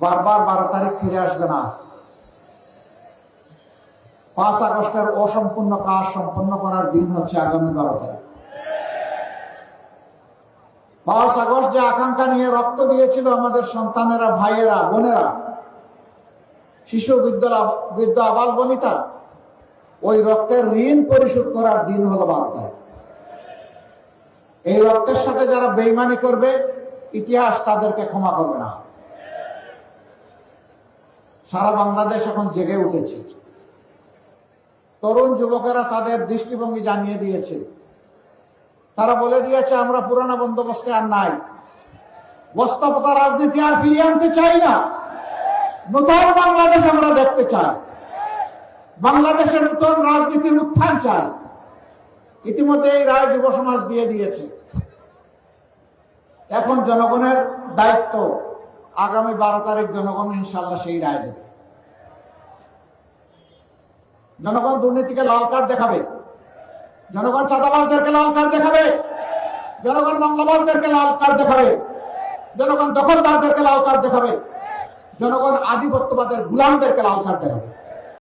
বারবার 12 তারিখ ফিরে আসবে না। 5 আগস্টের অসম্পূর্ণ কাজ সম্পন্ন করার দিন হচ্ছে আগামী 12 তারিখ। 5 আগস্ট যে আকাঙ্ক্ষা নিয়ে রক্ত দিয়েছিল আমাদের সন্তানেরা, ভাইয়েরা, বোনেরা, শিশু, বৃদ্ধ, আবাল বনিতা, ওই রক্তের ঋণ পরিশোধ করার দিন হলো 12 তারিখ। এই রক্তের সাথে যারা বেইমানি করবে, ইতিহাস তাদেরকে ক্ষমা করবে না। সারা বাংলাদেশ এখন জেগে উঠেছে। তরুণ যুবকেরা তাদের দৃষ্টিভঙ্গি জানিয়ে দিয়েছে। তারা বলে দিয়েছে, আমরা পুরানো বন্দোবস্তে আর নাই, বস্তাপতা রাজনীতি আর ফিরিয়ে আনতে চাই না, নতুন বাংলাদেশ আমরা দেখতে চাই, বাংলাদেশের নতুন রাজনীতির উত্থান চাই। ইতিমধ্যে এই রায় যুব সমাজ দিয়ে দিয়েছে। এখন জনগণের দায়িত্ব, আগামী 12 তারিখ জনগণ ইনশাল্লাহ সেই রায় দেবে। জনগণ দুর্নীতিকে লাল কার্ড দেখাবে, জনগণ চাঁদাবাজদেরকে লাল কার্ড দেখাবে, জনগণ মামলাবাজদেরকে লাল কার্ড দেখাবে, জনগণ দখলদারদেরকে লাল কার্ড দেখাবে, জনগণ আধিপত্যবাদের গুলামদেরকে লাল কার্ড দেখাবে।